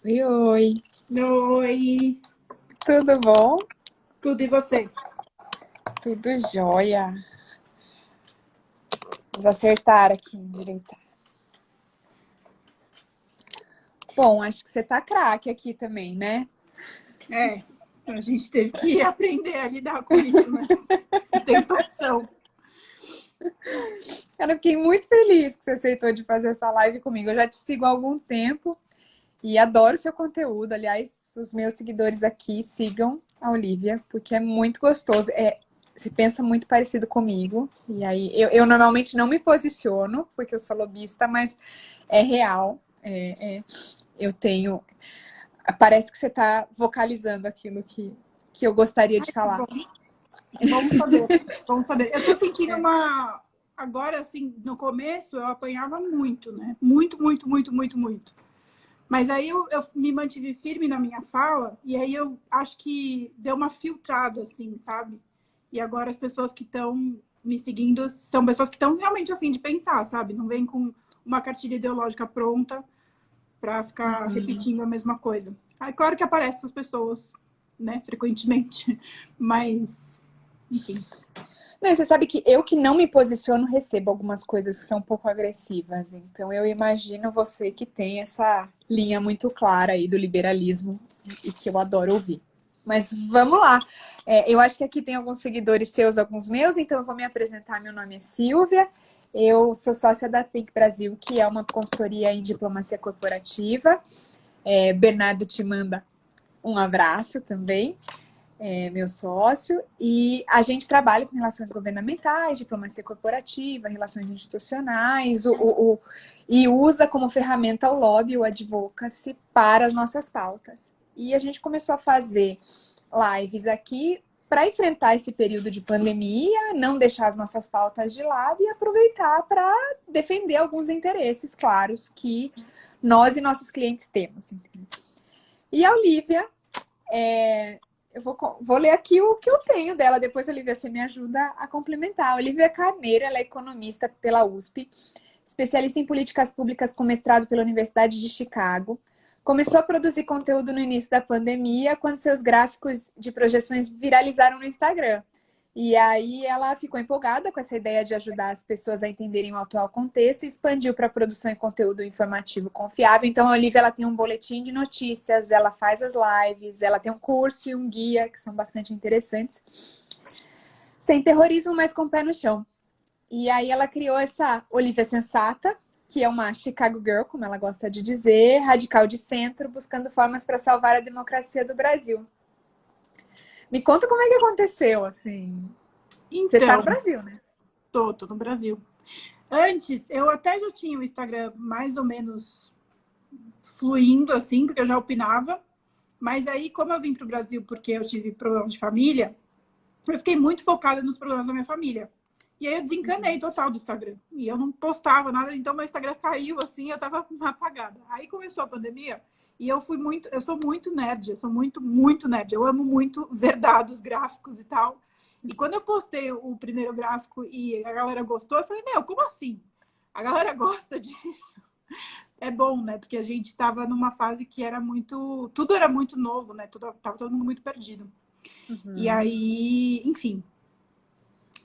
Oi, oi. Oi, Tudo bom? tudo e você? Tudo jóia. Vamos acertar aqui, endireitar. Bom, acho que você tá craque aqui também, né? É, a gente teve que aprender a lidar com isso, né? Não tem opção. Cara, eu fiquei muito feliz que você aceitou de fazer essa live comigo. Eu já te sigo há algum tempo e adoro seu conteúdo. Aliás, os meus seguidores aqui sigam a Olivia, porque é muito gostoso. Você pensa muito parecido comigo. E aí, eu normalmente não me posiciono, porque eu sou lobista, mas é real. Eu tenho. Parece que você está vocalizando aquilo que eu gostaria Ai, de que falar. bom. Vamos saber, vamos saber. Eu tô sentindo uma... Agora, assim, no começo eu apanhava muito, né? Muito, muito, muito, muito, muito. Mas aí eu me mantive firme na minha fala e aí eu acho que deu uma filtrada, assim, sabe? E agora as pessoas que estão me seguindo são pessoas que estão realmente a fim de pensar, sabe? Não vem com uma cartilha ideológica pronta para ficar repetindo a mesma coisa. É claro que aparecem essas pessoas, né, frequentemente, mas, enfim. Não, você sabe que eu que não me posiciono recebo algumas coisas que são um pouco agressivas. Então eu imagino você que tem essa linha muito clara aí do liberalismo e que eu adoro ouvir. Mas vamos lá. Eu acho que aqui tem alguns seguidores seus, alguns meus, então eu vou me apresentar. Meu nome é Silvia, eu sou sócia da Think Brasil, que é uma consultoria em diplomacia corporativa. Bernardo te manda um abraço também. Meu sócio, e a gente trabalha com relações governamentais, diplomacia corporativa, relações institucionais, e usa como ferramenta o lobby, o advocacy, para as nossas pautas. E a gente começou a fazer lives aqui para enfrentar esse período de pandemia, não deixar as nossas pautas de lado e aproveitar para defender alguns interesses claros que nós e nossos clientes temos. E a Olivia eu vou ler aqui o que eu tenho dela, depois, Olivia, você me ajuda a complementar. Olivia Carneiro, ela é economista pela USP, especialista em políticas públicas com mestrado pela Universidade de Chicago. Começou a produzir conteúdo no início da pandemia, quando seus gráficos de projeções viralizaram no Instagram. E aí ela ficou empolgada com essa ideia de ajudar as pessoas a entenderem o atual contexto e expandiu para a produção e conteúdo informativo confiável. Então, a Olivia ela tem um boletim de notícias, ela faz as lives, ela tem um curso e um guia que são bastante interessantes. Sem terrorismo, mas com o pé no chão. E aí ela criou essa Olivia Sensata, que é uma Chicago Girl, como ela gosta de dizer, radical de centro, buscando formas para salvar a democracia do Brasil. Me conta como é que aconteceu, assim. Você tá Então, no Brasil, né? tô no Brasil. Antes, eu até já tinha o Instagram mais ou menos fluindo, assim, porque eu já opinava. Mas aí, como eu vim para o Brasil porque eu tive problema de família, eu fiquei muito focada nos problemas da minha família. E aí eu desencanei total do Instagram. E eu não postava nada, então meu Instagram caiu assim, eu tava apagada. Aí começou a pandemia e eu sou muito nerd, eu sou muito, muito nerd. Eu amo muito ver dados, gráficos e tal. E quando eu postei o primeiro gráfico e a galera gostou, eu falei, meu, como assim? A galera gosta disso. É bom, né? Porque a gente tava numa fase que era muito. Tudo era muito novo, né? Tava todo mundo muito perdido. E aí, enfim,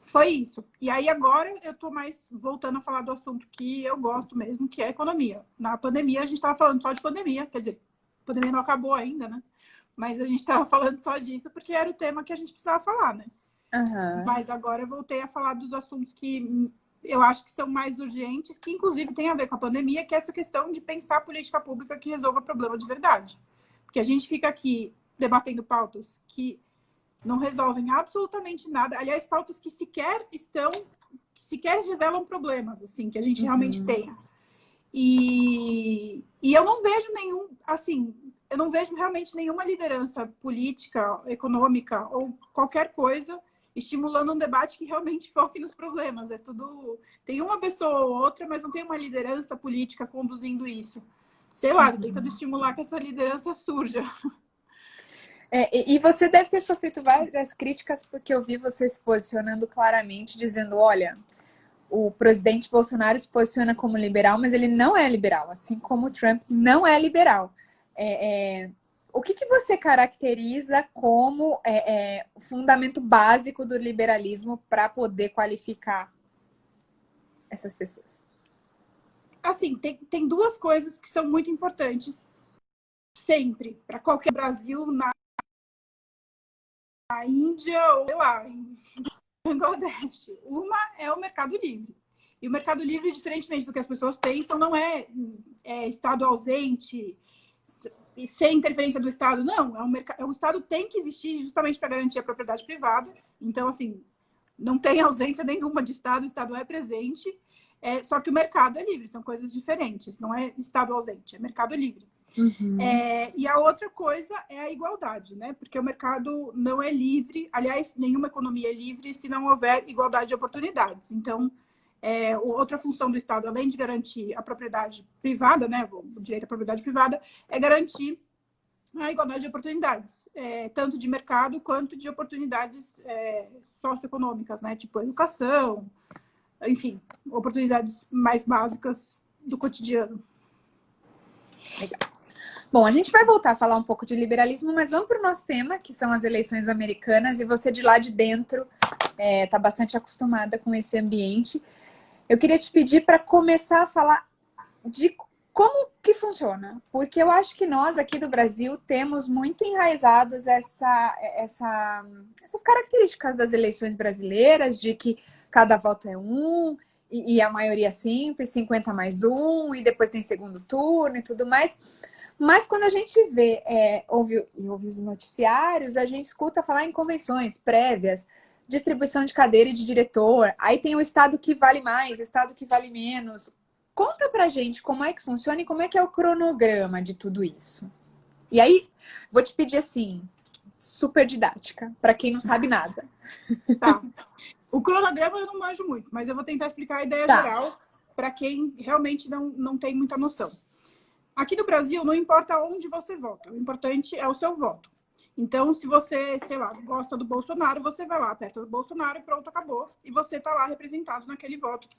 foi isso. E aí agora eu tô mais voltando a falar do assunto que eu gosto mesmo, que é a economia. Na pandemia a gente tava falando só de pandemia, quer dizer, a pandemia não acabou ainda, né? Mas a gente tava falando só disso porque era o tema que a gente precisava falar, né? Uhum. Mas agora eu voltei a falar dos assuntos que eu acho que são mais urgentes, que inclusive tem a ver com a pandemia, que é essa questão de pensar política pública que resolva problema de verdade. Porque a gente fica aqui debatendo pautas que não resolvem absolutamente nada. Aliás, pautas que sequer revelam problemas, assim, que a gente realmente tenha. E eu não vejo nenhum, assim, eu não vejo realmente nenhuma liderança política, econômica ou qualquer coisa estimulando um debate que realmente foque nos problemas. É tudo. Tem uma pessoa ou outra, mas não tem uma liderança política conduzindo isso. Sei lá, tentando estimular que essa liderança surja. E você deve ter sofrido várias críticas, porque eu vi você se posicionando claramente, dizendo, olha, o presidente Bolsonaro se posiciona como liberal, mas ele não é liberal, assim como o Trump não é liberal. O que você caracteriza como o fundamento básico do liberalismo para poder qualificar essas pessoas? Assim, tem duas coisas que são muito importantes sempre, para qualquer Brasil, na Índia ou sei lá, em Bangladesh. Uma é o mercado livre. E o mercado livre, diferentemente do que as pessoas pensam, não é Estado ausente, sem interferência do Estado. Não, o Estado tem que existir justamente para garantir a propriedade privada. Então, assim, não tem ausência nenhuma de Estado, o Estado é presente. Só que o mercado é livre, são coisas diferentes. Não é Estado ausente, é mercado livre. Uhum. E a outra coisa é a igualdade, né? Porque o mercado não é livre, aliás, nenhuma economia é livre se não houver igualdade de oportunidades. Então, outra função do Estado, além de garantir a propriedade privada, né? O direito à propriedade privada, é garantir a igualdade de oportunidades, tanto de mercado quanto de oportunidades socioeconômicas, né? Tipo educação, enfim, oportunidades mais básicas do cotidiano. Legal. Bom, a gente vai voltar a falar um pouco de liberalismo, mas vamos para o nosso tema, que são as eleições americanas, e você de lá de dentro está bastante acostumada com esse ambiente. Eu queria te pedir para começar a falar de como que funciona, porque eu acho que nós aqui do Brasil temos muito enraizados essas características das eleições brasileiras, de que cada voto é um, e a maioria simples, 50 mais um, e depois tem segundo turno e tudo mais. Mas quando a gente ouve os noticiários, a gente escuta falar em convenções prévias, distribuição de cadeira e de diretor, aí tem o estado que vale mais, estado que vale menos. Conta pra gente como é que funciona e como é que é o cronograma de tudo isso. E aí, vou te pedir assim, super didática, para quem não sabe nada. Tá. O cronograma eu não manjo muito, mas eu vou tentar explicar a ideia geral para quem realmente não tem muita noção. Aqui no Brasil, não importa onde você vota, o importante é o seu voto. Então, se você, sei lá, gosta do Bolsonaro, você vai lá, aperta o Bolsonaro e pronto, acabou. E você está lá representado naquele voto que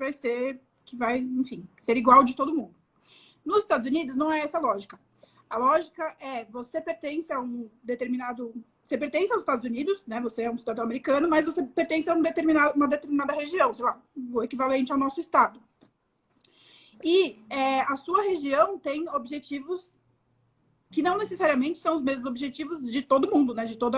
vai, enfim, ser igual de todo mundo. Nos Estados Unidos, não é essa a lógica. A lógica é, você pertence a um determinado... Você pertence aos Estados Unidos, né? Você é um cidadão americano, mas você pertence a uma determinada região, sei lá, o equivalente ao nosso estado. E a sua região tem objetivos que não necessariamente são os mesmos objetivos de todo mundo, né? De todo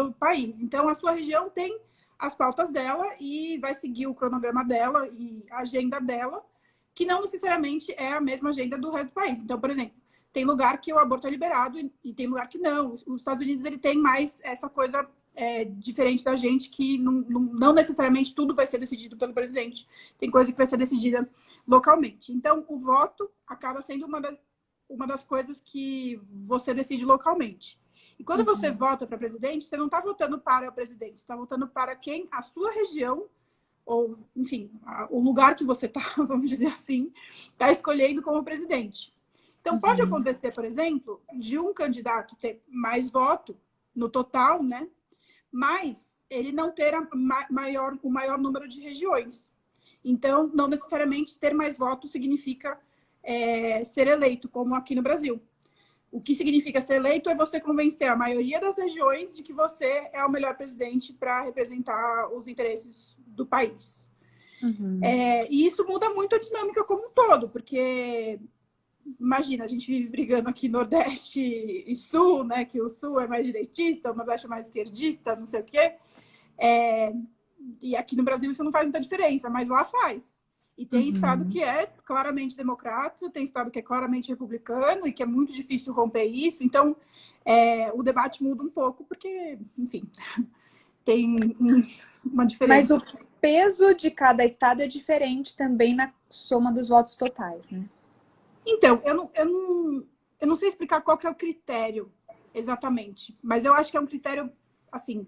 o país. Então, a sua região tem as pautas dela e vai seguir o cronograma dela e a agenda dela, que não necessariamente é a mesma agenda do resto do país. Então, por exemplo, tem lugar que o aborto é liberado e tem lugar que não. Os Estados Unidos ele tem mais essa coisa diferente da gente, que não necessariamente tudo vai ser decidido pelo presidente. Tem coisa que vai ser decidida localmente. Então, o voto acaba sendo uma das coisas que você decide localmente. E quando você vota para presidente, você não está votando para o presidente, você está votando para quem a sua região, ou, enfim, o lugar que você está, vamos dizer assim, está escolhendo como presidente. Então, pode acontecer, por exemplo, de um candidato ter mais voto no total, né? Mas ele não ter o maior número de regiões. Então, não necessariamente ter mais votos significa ser eleito, como aqui no Brasil. O que significa ser eleito é você convencer a maioria das regiões de que você é o melhor presidente para representar os interesses do país. E isso muda muito a dinâmica como um todo, porque, imagina, a gente vive brigando aqui Nordeste e Sul, né? Que o Sul é mais direitista, o Nordeste é mais esquerdista, não sei o quê. E aqui no Brasil isso não faz muita diferença, mas lá faz. E tem estado que é claramente democrata, tem estado que é claramente republicano e que é muito difícil romper isso. Então, o debate muda um pouco porque, enfim, tem uma diferença. Mas o peso de cada estado é diferente também na soma dos votos totais, né? Então, eu não sei explicar qual que é o critério exatamente, mas eu acho que é um critério, assim,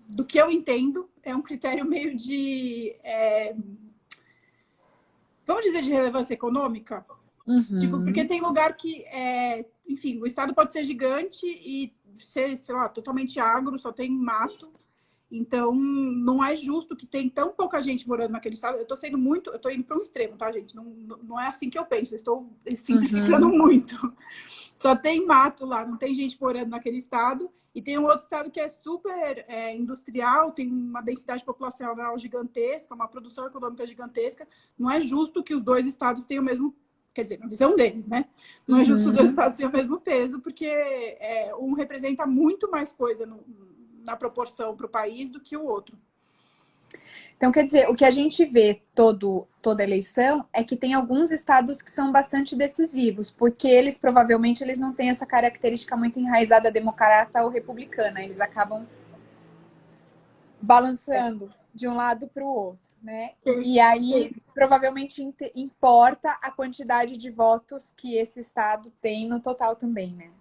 do que eu entendo, é um critério meio de... vamos dizer, de relevância econômica? Tipo, porque tem lugar que, enfim, o estado pode ser gigante e ser, sei lá, totalmente agro, só tem mato. Então, não é justo que tem tão pouca gente morando naquele estado. Eu tô indo para um extremo, tá, gente? Não é assim que eu penso, eu estou simplificando muito. Só tem mato lá, não tem gente morando naquele estado. E tem um outro estado que é super industrial, tem uma densidade populacional gigantesca, uma produção econômica gigantesca. Não é justo que os dois estados tenham o mesmo, quer dizer, na visão deles, né? Não é justo que os dois estados tenham o mesmo peso, porque um representa muito mais coisa na proporção para o país do que o outro. Então, quer dizer, o que a gente vê toda eleição é que tem alguns estados que são bastante decisivos, porque eles provavelmente eles não têm essa característica muito enraizada democrata ou republicana, eles acabam balançando de um lado para o outro, né? E aí provavelmente importa a quantidade de votos que esse estado tem no total também, né?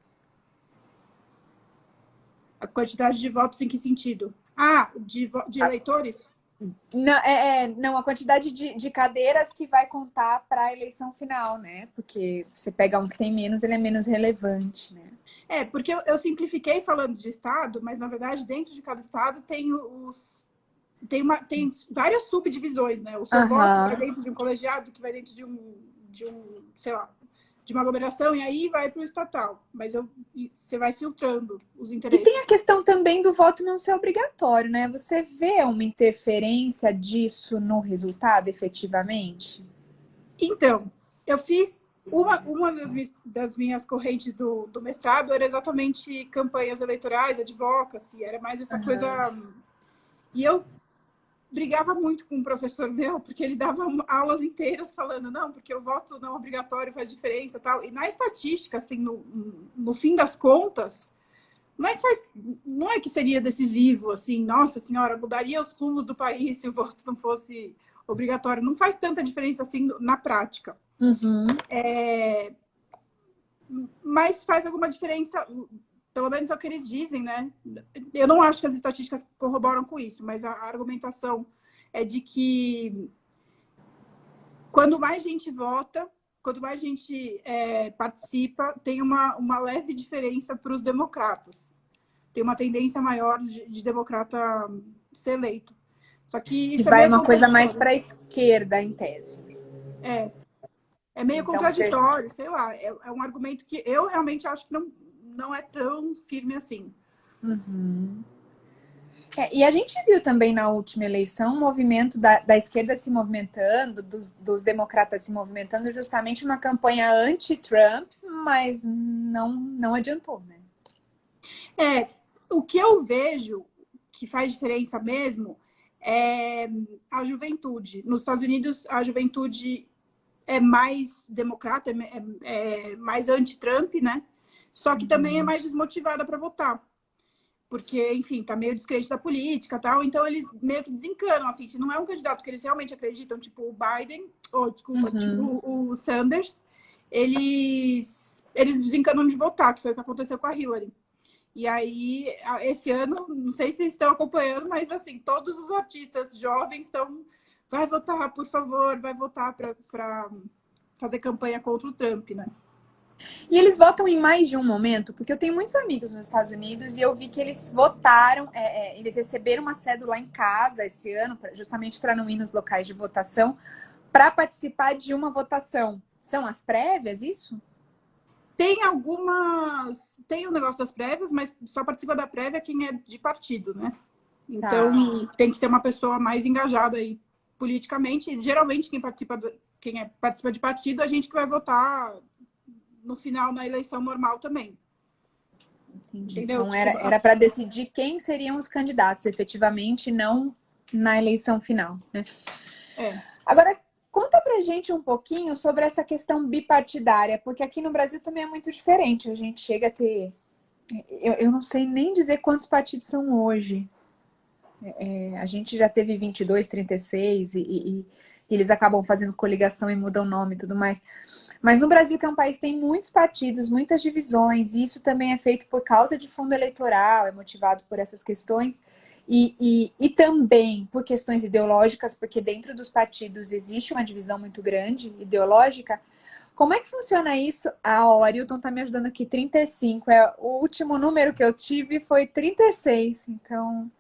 A quantidade de votos em que sentido? Ah, de eleitores? Não, não, a quantidade de cadeiras que vai contar para a eleição final, né? Porque você pega um que tem menos, ele é menos relevante, né? Porque eu simplifiquei falando de estado, mas na verdade dentro de cada estado tem tem várias subdivisões, né? O seu voto vai dentro de um colegiado, que vai dentro de um, sei lá, de uma aglomeração, e aí vai para o estatal. Mas você vai filtrando os interesses. E tem a questão também do voto não ser obrigatório, né? Você vê uma interferência disso no resultado, efetivamente? Então, eu fiz uma das minhas correntes do mestrado era exatamente campanhas eleitorais, advocacy, era mais essa coisa. E eu brigava muito com um professor meu, porque ele dava aulas inteiras falando, não, porque o voto não obrigatório faz diferença, tal. E na estatística, assim, no fim das contas, não é que seria decisivo, assim, nossa senhora, mudaria os rumos do país se o voto não fosse obrigatório. Não faz tanta diferença assim na prática. Mas faz alguma diferença, pelo menos é o que eles dizem, né? Eu não acho que as estatísticas corroboram com isso, mas a argumentação é de que quando mais gente vota, quanto mais gente participa, tem uma leve diferença para os democratas. Tem uma tendência maior de democrata ser eleito. Só que isso vai uma coisa mais para a esquerda, em tese. É meio então, contraditório, sei lá. É um argumento que eu realmente acho que não é tão firme assim. E a gente viu também na última eleição um movimento da esquerda se movimentando, dos democratas se movimentando, justamente uma campanha anti-Trump, mas não adiantou, né? O que eu vejo que faz diferença mesmo é a juventude. Nos Estados Unidos, a juventude é mais democrata, é mais anti-Trump, né? Só que também é mais desmotivada para votar. Porque, enfim, tá meio descrente da política e tal, então eles meio que desencanam, assim, se não é um candidato que eles realmente acreditam, tipo o Biden, ou desculpa, tipo o Sanders, eles desencanam de votar, que foi o que aconteceu com a Hillary. E aí, esse ano, não sei se vocês estão acompanhando, mas assim, todos os artistas jovens estão, vai votar, por favor, vai votar para fazer campanha contra o Trump, né? E eles votam em mais de um momento, porque eu tenho muitos amigos nos Estados Unidos e eu vi que eles votaram, eles receberam uma cédula em casa esse ano, justamente para não ir nos locais de votação, para participar de uma votação. São as prévias, isso? Tem tem o negócio das prévias, mas só participa da prévia quem é de partido, né? Então, tem que ser uma pessoa mais engajada aí politicamente. E, geralmente, quem participa de partido, a gente que vai votar no final, na eleição normal também. Entendi. Então, era para decidir quem seriam os candidatos, efetivamente, não na eleição final, né? Agora, conta pra gente um pouquinho sobre essa questão bipartidária, porque aqui no Brasil também é muito diferente. A gente chega a ter... Eu não sei nem dizer quantos partidos são hoje. A gente já teve 22, 36 e eles acabam fazendo coligação e mudam o nome e tudo mais. Mas no Brasil, que é um país que tem muitos partidos, muitas divisões, e isso também é feito por causa de fundo eleitoral, é motivado por essas questões, e também por questões ideológicas, porque dentro dos partidos existe uma divisão muito grande, ideológica. Como é que funciona isso? O Arilton está me ajudando aqui, 35. O último número que eu tive foi 36, então...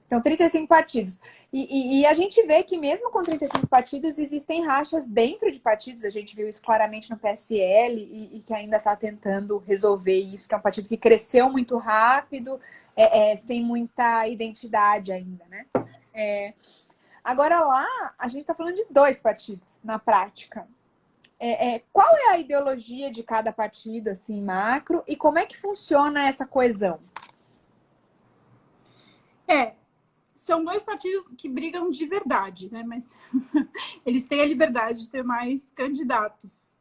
Então, 35 partidos. E a gente vê que mesmo com 35 partidos, existem rachas dentro de partidos. A gente viu isso claramente no PSL e que ainda está tentando resolver isso, que é um partido que cresceu muito rápido, sem muita identidade ainda, né? Agora lá, a gente está falando de 2 partidos, na prática. Qual é a ideologia de cada partido, assim, macro, e como é que funciona essa coesão? São 2 partidos que brigam de verdade, né? Mas eles têm a liberdade de ter mais candidatos.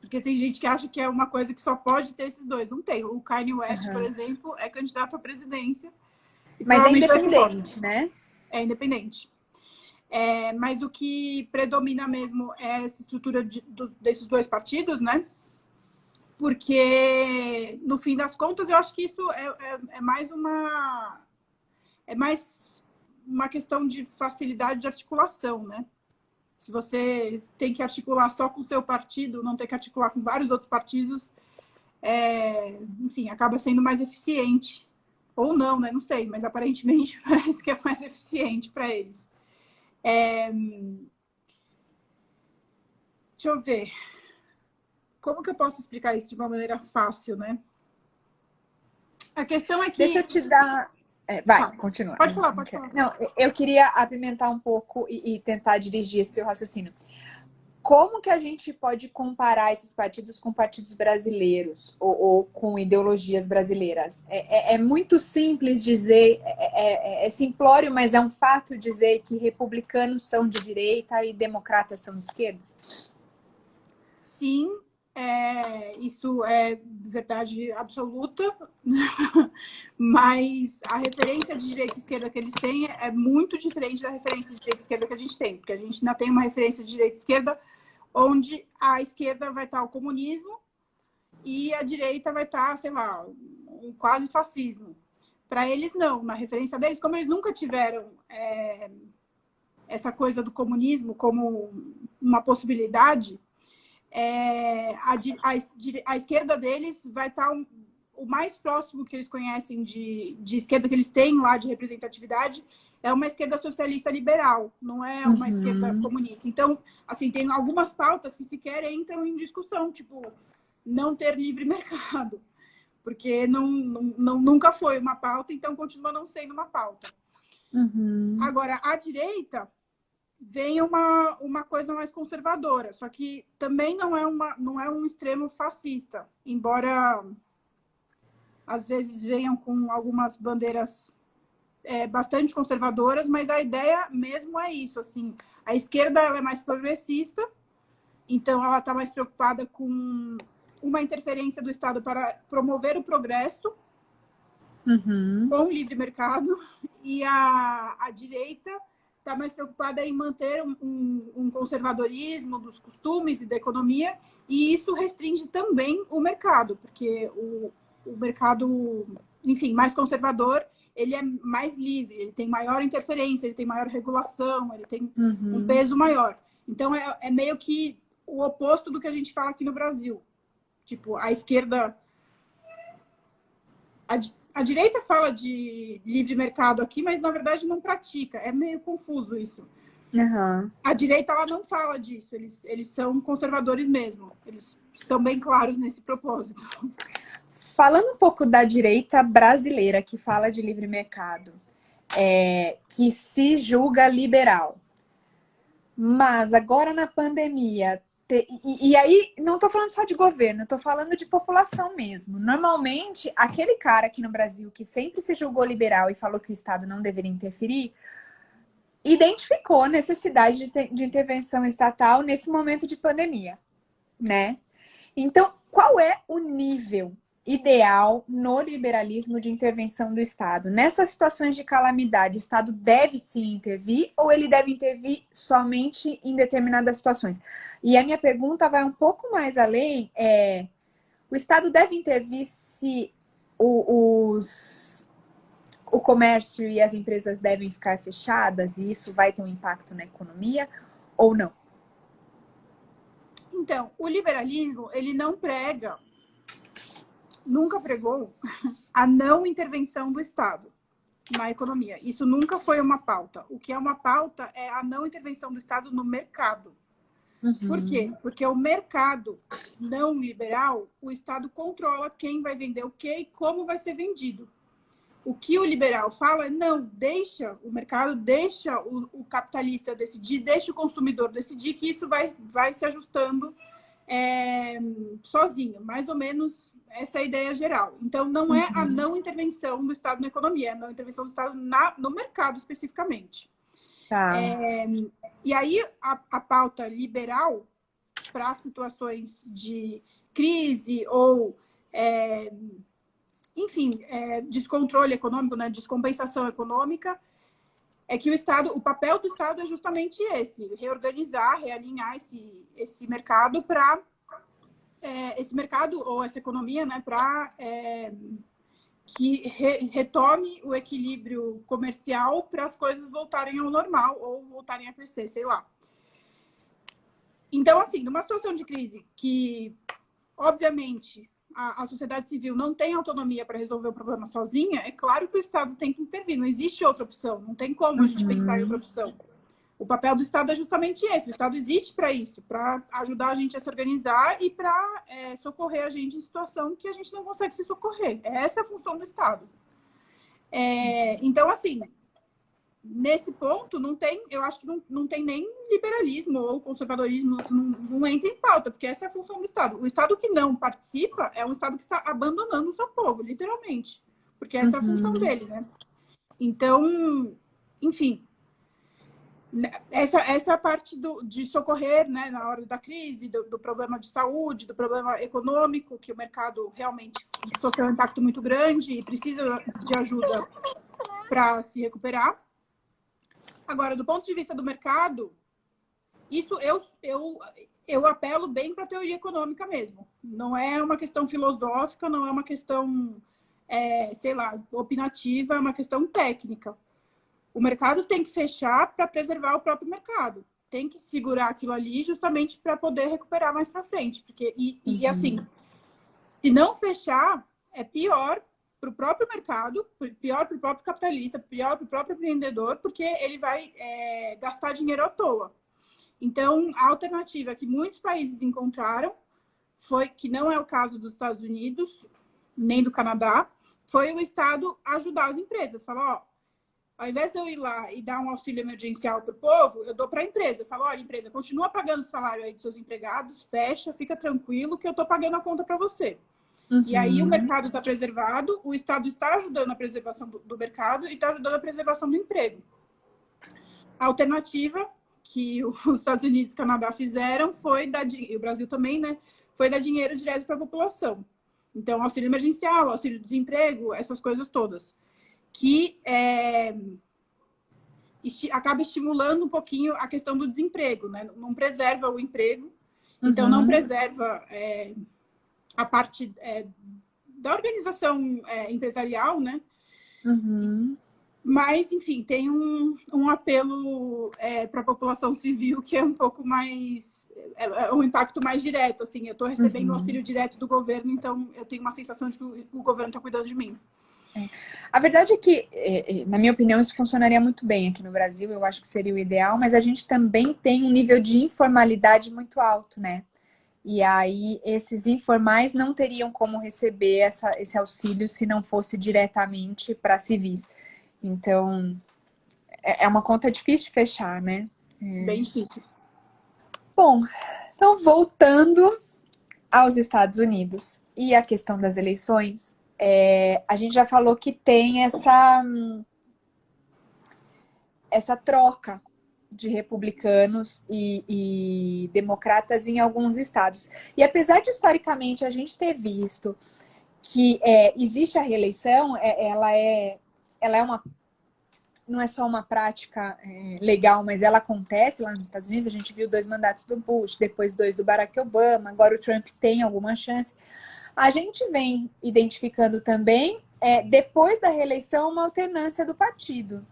Porque tem gente que acha que é uma coisa que só pode ter esses 2. Não tem. O Kanye West, por exemplo, é candidato à presidência. Mas é independente, né? É independente. Mas o que predomina mesmo é essa estrutura desses 2 partidos, né? Porque, no fim das contas, eu acho que isso é mais uma questão de facilidade de articulação, né? Se você tem que articular só com o seu partido, não tem que articular com vários outros partidos, enfim, acaba sendo mais eficiente. Ou não, né? Não sei, mas aparentemente parece que é mais eficiente para eles. Deixa eu ver. Como que eu posso explicar isso de uma maneira fácil, né? A questão é que... Deixa eu te dar... vai, continua. Pode falar, pode falar. Não, eu queria apimentar um pouco e tentar dirigir esse seu raciocínio. Como que a gente pode comparar esses partidos com partidos brasileiros ou com ideologias brasileiras? É muito simples dizer, é simplório, mas é um fato dizer que republicanos são de direita e democratas são de esquerda? Sim, isso é verdade absoluta, mas a referência de direita e esquerda que eles têm é muito diferente da referência de direita e esquerda que a gente tem, porque a gente ainda tem uma referência de direita e esquerda onde a esquerda vai estar o comunismo e a direita vai estar, sei lá, um quase fascismo. Para eles, não. Na referência deles, como eles nunca tiveram essa coisa do comunismo como uma possibilidade, a esquerda deles vai estar o mais próximo que eles conhecem de esquerda que eles têm lá de representatividade é uma esquerda socialista liberal, não é uma esquerda comunista. Então, assim, tem algumas pautas que sequer entram em discussão, tipo, não ter livre mercado, porque nunca foi uma pauta, então continua não sendo uma pauta. Agora, a direita vem uma coisa mais conservadora, só que também não é um extremo fascista, embora às vezes venham com algumas bandeiras bastante conservadoras, mas a ideia mesmo é isso, assim, a esquerda ela é mais progressista, então ela está mais preocupada com uma interferência do Estado para promover o progresso com o livre mercado, e a direita está mais preocupada em manter um conservadorismo dos costumes e da economia, e isso restringe também o mercado, porque o mercado, enfim, mais conservador, ele é mais livre, ele tem maior interferência, ele tem maior regulação, ele tem um peso maior. Então, é meio que o oposto do que a gente fala aqui no Brasil. Tipo, a esquerda... A direita fala de livre mercado aqui, mas, na verdade, não pratica. É meio confuso isso. A direita, ela não fala disso. Eles são conservadores mesmo. Eles são bem claros nesse propósito. Falando um pouco da direita brasileira, que fala de livre mercado, que se julga liberal. Mas agora na pandemia... E aí, não estou falando só de governo, estou falando de população mesmo. Normalmente, aquele cara aqui no Brasil que sempre se julgou liberal e falou que o Estado não deveria interferir, identificou a necessidade de intervenção estatal nesse momento de pandemia, né? Então, qual é o nível ideal no liberalismo de intervenção do Estado? Nessas situações de calamidade, o Estado deve sim intervir ou ele deve intervir somente em determinadas situações? E a minha pergunta vai um pouco mais além, o Estado deve intervir se o comércio e as empresas devem ficar fechadas e isso vai ter um impacto na economia ou não? Então, o liberalismo, ele não nunca pregou a não intervenção do Estado. na economia. Isso nunca foi uma pauta. O que é uma pauta é a não intervenção do Estado no mercado. Por quê? Porque o mercado não liberal, o Estado controla quem vai vender o quê e como vai ser vendido. O que o liberal fala é não, deixa o mercado, deixa o capitalista decidir, deixa o consumidor decidir, que isso vai se ajustando sozinho. Mais ou menos essa é a ideia geral. Então, não é a não intervenção do Estado na economia, é a não intervenção do Estado no mercado especificamente. Tá. E aí, a pauta liberal para situações de crise ou, enfim, descontrole econômico, né, descompensação econômica, é que o papel do Estado é justamente esse, reorganizar, realinhar esse mercado para esse mercado ou essa economia, né, para que retome o equilíbrio comercial para as coisas voltarem ao normal ou voltarem a crescer, sei lá. Então, assim, numa situação de crise que, obviamente, a sociedade civil não tem autonomia para resolver o problema sozinha, é claro que o Estado tem que intervir. Não existe outra opção. Não tem como a gente pensar em outra opção. O papel do Estado é justamente esse. O Estado existe para isso, para ajudar a gente a se organizar e para socorrer a gente em situação que a gente não consegue se socorrer. Essa é a função do Estado. Então, assim, nesse ponto, eu acho que não tem nem liberalismo ou conservadorismo, não entra em pauta, porque essa é a função do Estado. O Estado que não participa é um Estado que está abandonando o seu povo, literalmente, porque essa é a função dele, né? Então, enfim, essa parte de socorrer, né, na hora da crise, do problema de saúde, do problema econômico, que o mercado realmente sofreu um impacto muito grande e precisa de ajuda para se recuperar. Agora, do ponto de vista do mercado, isso eu apelo bem para a teoria econômica mesmo. Não é uma questão filosófica, não é uma questão, sei lá, opinativa, é uma questão técnica. O mercado tem que fechar para preservar o próprio mercado. Tem que segurar aquilo ali justamente para poder recuperar mais para frente. Porque, assim, se não fechar, é pior para o próprio mercado, pior para o próprio capitalista, pior para o próprio empreendedor, porque ele vai gastar dinheiro à toa. Então, a alternativa que muitos países encontraram foi, que não é o caso dos Estados Unidos, nem do Canadá, foi o Estado ajudar as empresas. Falar, ao invés de eu ir lá e dar um auxílio emergencial para o povo, eu dou para a empresa. Eu falo, olha, empresa, continua pagando o salário aí dos seus empregados, fecha, fica tranquilo que eu estou pagando a conta para você. E aí o mercado está preservado, o Estado está ajudando a preservação do mercado e está ajudando a preservação do emprego. A alternativa que os Estados Unidos e o Canadá fizeram foi e o Brasil também, né? Foi dar dinheiro direto para a população. Então, auxílio emergencial, auxílio desemprego, essas coisas todas. Que acaba estimulando um pouquinho a questão do desemprego, né? Não preserva o emprego, então não preserva a parte da organização empresarial, né? Mas, enfim, tem um apelo para a população civil que é um pouco mais... um impacto mais direto, assim. Eu estou recebendo auxílio direto do governo, então eu tenho uma sensação de que o governo está cuidando de mim. A verdade é que, na minha opinião, isso funcionaria muito bem aqui no Brasil, eu acho que seria o ideal, mas a gente também tem um nível de informalidade muito alto, né? E aí, esses informais não teriam como receber esse auxílio se não fosse diretamente para civis. Então, é uma conta difícil de fechar, né? Bem difícil. Bom, então voltando aos Estados Unidos e a questão das eleições, a gente já falou que tem essa troca de republicanos e democratas em alguns estados. E apesar de, historicamente, a gente ter visto que existe a reeleição, ela é não é só uma prática legal, mas ela acontece lá nos Estados Unidos. A gente viu 2 mandatos do Bush, depois 2 do Barack Obama, agora o Trump tem alguma chance. A gente vem identificando também, depois da reeleição, uma alternância do partido.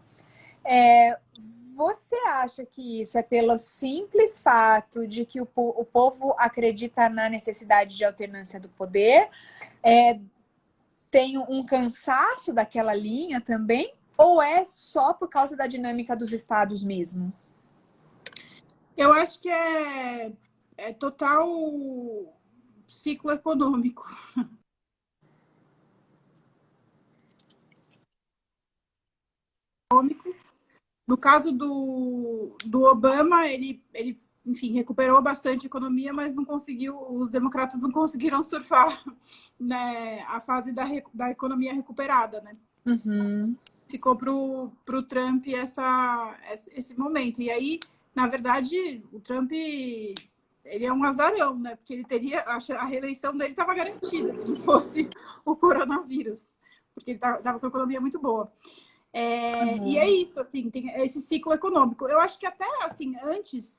Você acha que isso é pelo simples fato de que o povo acredita na necessidade de alternância do poder? Tem um cansaço daquela linha também? ou é só por causa da dinâmica dos estados mesmo? Eu acho que é total ciclo econômico. No caso do Obama, ele, enfim, recuperou bastante a economia, mas não conseguiu, os democratas não conseguiram surfar, né, a fase da economia recuperada, né? Uhum. Ficou pro Trump esse momento. E aí, na verdade, o Trump ele é um azarão, né? Porque ele teria a reeleição dele estava garantida se não fosse o coronavírus, porque ele estava com a economia muito boa. E é isso, assim, tem esse ciclo econômico. Eu acho que até, assim, antes,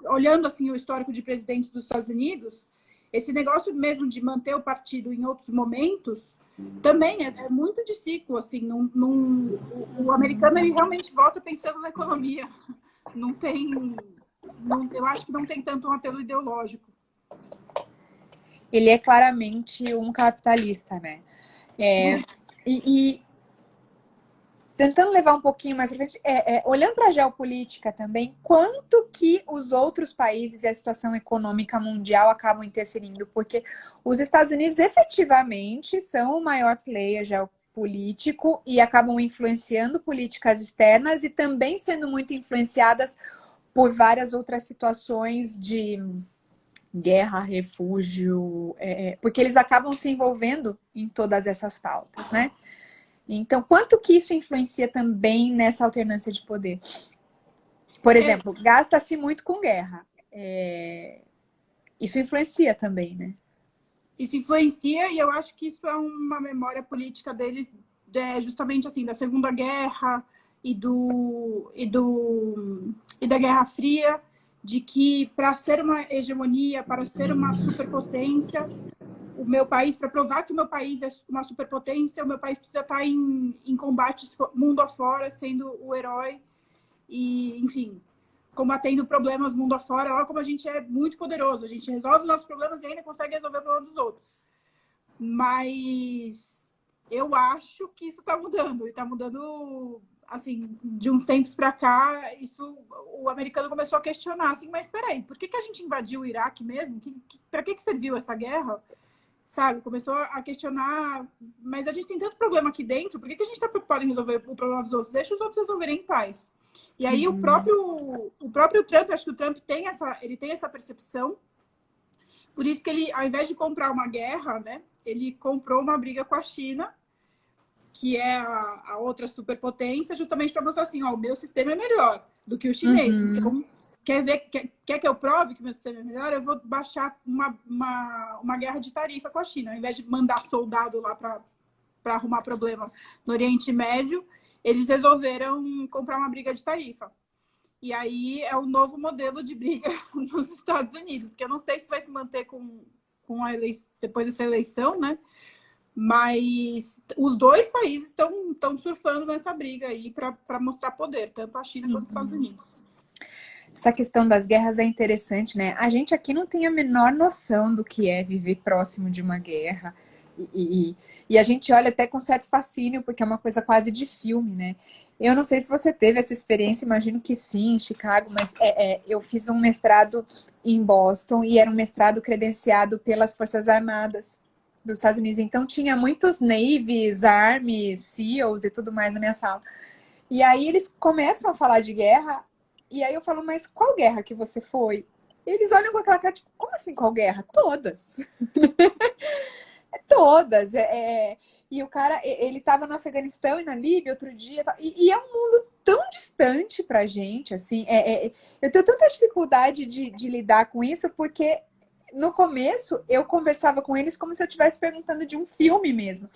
olhando, assim, o histórico de presidentes dos Estados Unidos, esse negócio mesmo de manter o partido em outros momentos também é muito de ciclo, assim, o americano, ele realmente volta pensando na economia. Não tem... eu acho que não tem tanto um apelo ideológico. Ele é claramente um capitalista, né? E tentando levar um pouquinho mais pra frente, olhando para a geopolítica também, quanto que os outros países e a situação econômica mundial acabam interferindo? Porque os Estados Unidos efetivamente são o maior player geopolítico e acabam influenciando políticas externas e também sendo muito influenciadas por várias outras situações de guerra, refúgio, porque eles acabam se envolvendo em todas essas pautas, né? Então, quanto que isso influencia também nessa alternância de poder? Por exemplo, gasta-se muito com guerra. Isso influencia também, né? Isso influencia e eu acho que isso é uma memória política deles, justamente assim, da Segunda Guerra e da Guerra Fria, de que para ser uma hegemonia, para ser uma superpotência, o meu país, para provar que o meu país é uma superpotência, o meu país precisa estar em combates mundo afora, sendo o herói e, enfim, combatendo problemas mundo afora. Olha como a gente é muito poderoso, a gente resolve os nossos problemas e ainda consegue resolver o problema dos outros. Mas eu acho que isso está mudando, e está mudando, assim, de uns tempos para cá, o americano começou a questionar, assim, mas peraí, por que a gente invadiu o Iraque mesmo? Para que serviu essa guerra? Sabe, começou a questionar, mas a gente tem tanto problema aqui dentro, por que a gente está preocupado em resolver o problema dos outros? Deixa os outros resolverem em paz. E aí o próprio Trump, acho que o Trump tem essa percepção, por isso que ele, ao invés de comprar uma guerra, né, ele comprou uma briga com a China, que é a outra superpotência, justamente para mostrar assim, ó, o meu sistema é melhor do que o chinês. Então, quer que eu prove que o meu sistema é melhor? Eu vou baixar uma guerra de tarifa com a China. Ao invés de mandar soldado lá para arrumar problema no Oriente Médio, eles resolveram comprar uma briga de tarifa. E aí é o novo modelo de briga nos Estados Unidos, que eu não sei se vai se manter depois dessa eleição, né? Mas os dois países estão surfando nessa briga aí para mostrar poder, tanto a China quanto os Estados Unidos. Essa questão das guerras é interessante, né? A gente aqui não tem a menor noção do que é viver próximo de uma guerra. E a gente olha até com certo fascínio, porque é uma coisa quase de filme, né? Eu não sei se você teve essa experiência, imagino que sim, em Chicago, mas eu fiz um mestrado em Boston e era um mestrado credenciado pelas Forças Armadas dos Estados Unidos. Então tinha muitos Navies, Army, SEALs e tudo mais na minha sala. E aí eles começam a falar de guerra, e aí eu falo, mas qual guerra que você foi? Eles olham com aquela cara, tipo, como assim qual guerra? Todas. Todas. E o cara, ele estava no Afeganistão e na Líbia outro dia, e é um mundo tão distante pra gente, assim, eu tenho tanta dificuldade de lidar com isso, porque no começo eu conversava com eles como se eu estivesse perguntando de um filme mesmo.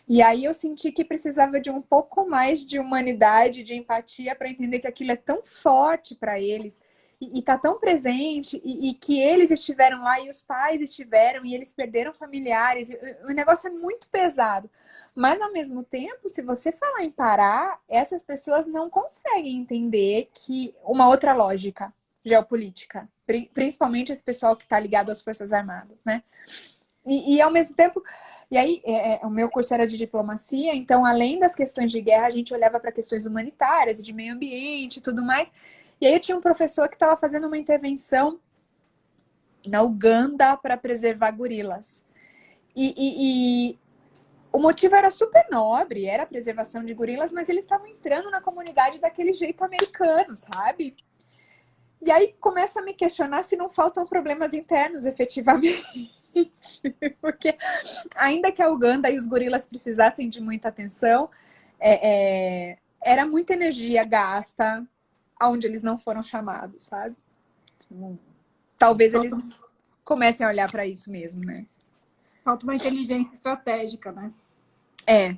E aí eu senti que precisava de um pouco mais de humanidade, de empatia, para entender que aquilo é tão forte para eles e está tão presente, e que eles estiveram lá e os pais estiveram e eles perderam familiares. O negócio é muito pesado. Mas, ao mesmo tempo, se você falar em parar, essas pessoas não conseguem entender que uma outra lógica geopolítica, principalmente esse pessoal que está ligado às Forças Armadas, né? E ao mesmo tempo, e aí o meu curso era de diplomacia, então além das questões de guerra, a gente olhava para questões humanitárias e de meio ambiente e tudo mais. E aí eu tinha um professor que estava fazendo uma intervenção na Uganda para preservar gorilas. E o motivo era super nobre, era a preservação de gorilas, mas eles estavam entrando na comunidade daquele jeito americano, sabe? E aí começo a me questionar se não faltam problemas internos, efetivamente. Porque ainda que a Uganda e os gorilas precisassem de muita atenção, era muita energia gasta onde eles não foram chamados, sabe? Então, talvez eles comecem a olhar para isso mesmo, né? Falta uma inteligência estratégica, né? É.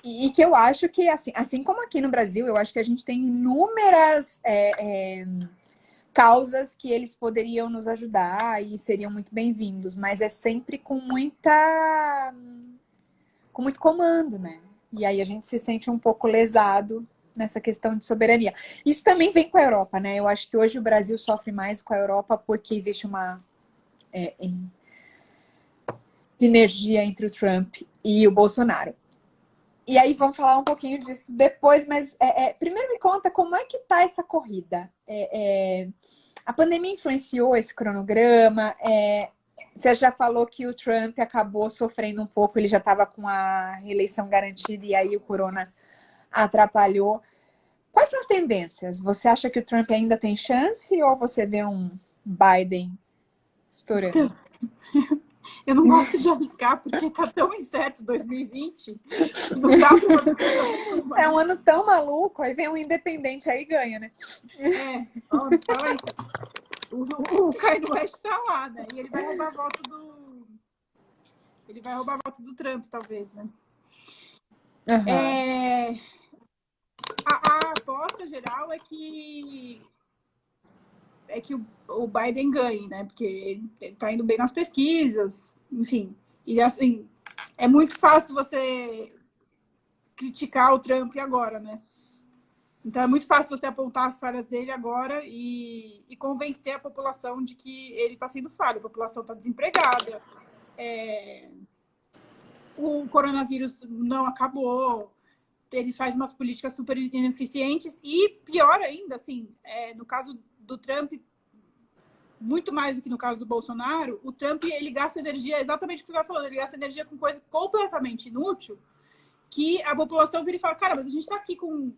E que eu acho que, assim como aqui no Brasil, eu acho que a gente tem inúmeras causas que eles poderiam nos ajudar e seriam muito bem-vindos, mas é sempre com muito comando, né? E aí a gente se sente um pouco lesado nessa questão de soberania. Isso também vem com a Europa, né? Eu acho que hoje o Brasil sofre mais com a Europa porque existe uma sinergia entre o Trump e o Bolsonaro. E aí vamos falar um pouquinho disso depois, mas primeiro me conta como é que tá essa corrida. A pandemia influenciou esse cronograma? Você já falou que o Trump acabou sofrendo um pouco, ele já estava com a reeleição garantida e aí o corona atrapalhou. Quais são as tendências? Você acha que o Trump ainda tem chance ou você vê um Biden estourando? Eu não gosto de arriscar porque tá tão incerto 2020. Não dá pra fazer coisa. É um ano tão maluco, aí vem um independente aí e ganha, né? Fala isso. O Kanye West tá lá, né? E ele vai roubar voto do. Ele vai roubar voto do Trump, talvez, né? Uhum. A aposta geral é que o Biden ganhe, né? Porque ele tá indo bem nas pesquisas, enfim. E assim, é muito fácil você criticar o Trump agora, né? Então é muito fácil você apontar as falhas dele agora e convencer a população de que ele está sendo falho. A população está desempregada, o coronavírus não acabou, ele faz umas políticas super ineficientes e, pior ainda, assim, no caso do Trump, muito mais do que no caso do Bolsonaro, o Trump, ele gasta energia, exatamente o que você estava falando, ele gasta energia com coisa completamente inútil, que a população vira e fala, cara, mas a gente está aqui com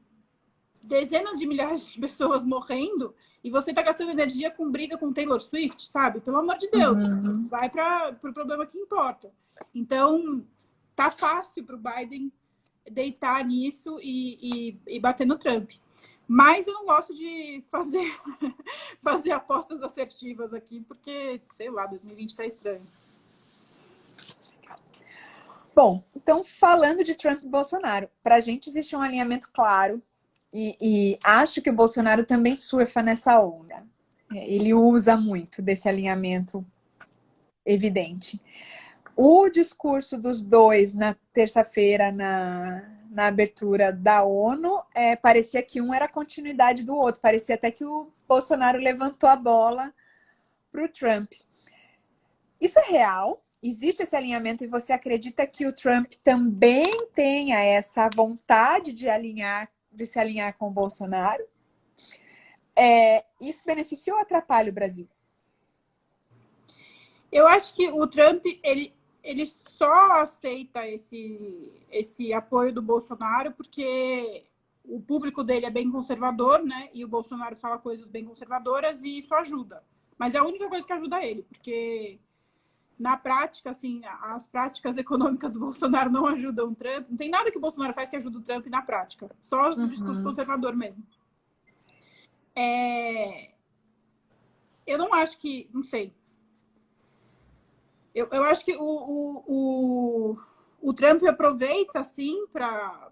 dezenas de milhares de pessoas morrendo e você está gastando energia com briga com Taylor Swift, sabe? Pelo amor de Deus, vai para o problema que importa. Então, tá fácil para o Biden deitar nisso e bater no Trump. Mas eu não gosto de fazer apostas assertivas aqui, porque, sei lá, 2020 tá estranho. Bom, então falando de Trump e Bolsonaro, para a gente existe um alinhamento claro e acho que o Bolsonaro também surfa nessa onda. Ele usa muito desse alinhamento evidente. O discurso dos dois na terça-feira na abertura da ONU, parecia que um era a continuidade do outro. Parecia até que o Bolsonaro levantou a bola para o Trump. Isso é real? Existe esse alinhamento e você acredita que o Trump também tenha essa vontade de se alinhar com o Bolsonaro? Isso beneficia ou atrapalha o Brasil? Eu acho que o Trump, ele só aceita esse apoio do Bolsonaro porque o público dele é bem conservador, né? E o Bolsonaro fala coisas bem conservadoras e isso ajuda. Mas é a única coisa que ajuda ele, porque na prática, assim, as práticas econômicas do Bolsonaro não ajudam o Trump. Não tem nada que o Bolsonaro faz que ajude o Trump na prática. Só o discurso conservador mesmo. Eu não acho que... Não sei. Eu acho que o Trump aproveita, assim, para...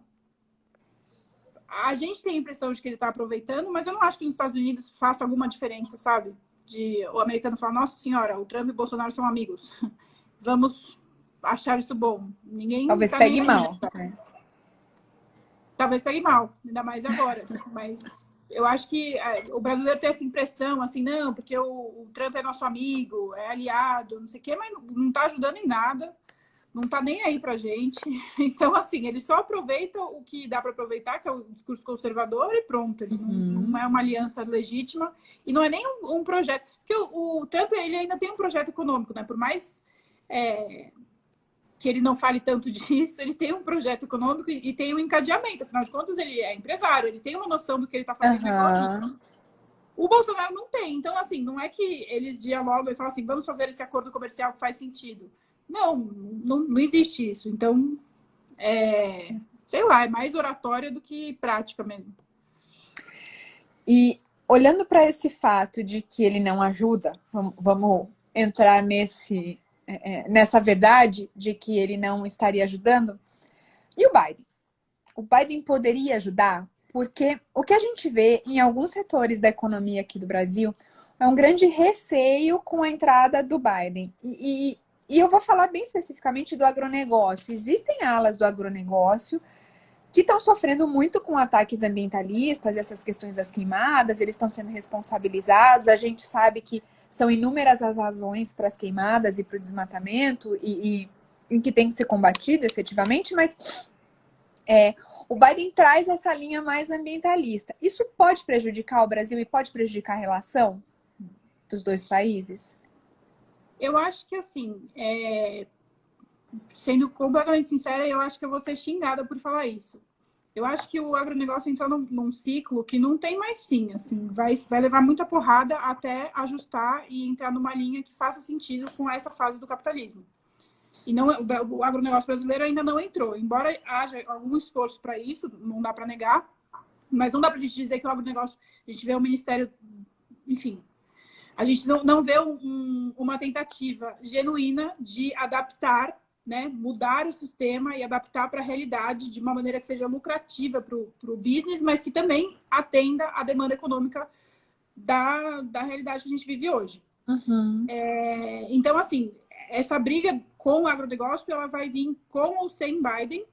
A gente tem a impressão de que ele está aproveitando, mas eu não acho que nos Estados Unidos faça alguma diferença, sabe? O americano fala, nossa senhora, o Trump e o Bolsonaro são amigos. Vamos achar isso bom. Ninguém Talvez pegue mal. Talvez pegue mal, ainda mais agora. Mas eu acho que o brasileiro tem essa impressão, assim, não, porque o Trump é nosso amigo, é aliado, não sei o quê, mas não está ajudando em nada, não está nem aí para a gente. Então, assim, ele só aproveita o que dá para aproveitar, que é o discurso conservador, e pronto. Ele não é uma aliança legítima e não é nem um projeto. Porque o Trump, ele ainda tem um projeto econômico, né? Por mais que ele não fale tanto disso, ele tem um projeto econômico e tem um encadeamento. Afinal de contas, ele é empresário, ele tem uma noção do que ele está fazendo na economia. O Bolsonaro não tem. Então, assim, não é que eles dialogam e falam assim, vamos fazer esse acordo comercial que faz sentido. Não existe isso. Então, sei lá, é mais oratória do que prática mesmo. E olhando para esse fato de que ele não ajuda, vamos entrar nessa verdade de que ele não estaria ajudando. E o Biden? O Biden poderia ajudar? Porque o que a gente vê em alguns setores da economia aqui do Brasil é um grande receio com a entrada do Biden. E eu vou falar bem especificamente do agronegócio. Existem alas do agronegócio que estão sofrendo muito com ataques ambientalistas, essas questões das queimadas, eles estão sendo responsabilizados. A gente sabe que são inúmeras as razões para as queimadas e para o desmatamento e em que tem que ser combatido efetivamente, mas o Biden traz essa linha mais ambientalista. Isso pode prejudicar o Brasil e pode prejudicar a relação dos dois países? Eu acho que, assim, sendo completamente sincera, eu acho que eu vou ser xingada por falar isso. Eu acho que o agronegócio entrou num ciclo que não tem mais fim, assim, vai levar muita porrada até ajustar e entrar numa linha que faça sentido com essa fase do capitalismo. E não, o agronegócio brasileiro ainda não entrou, embora haja algum esforço para isso, não dá para negar, mas não dá para a gente dizer que o agronegócio, a gente vê o Ministério, enfim, a gente não vê uma tentativa genuína de adaptar, né, mudar o sistema e adaptar para a realidade de uma maneira que seja lucrativa para o business, mas que também atenda à demanda econômica da realidade que a gente vive hoje. Então, assim, essa briga com o agronegócio, ela vai vir com ou sem Biden,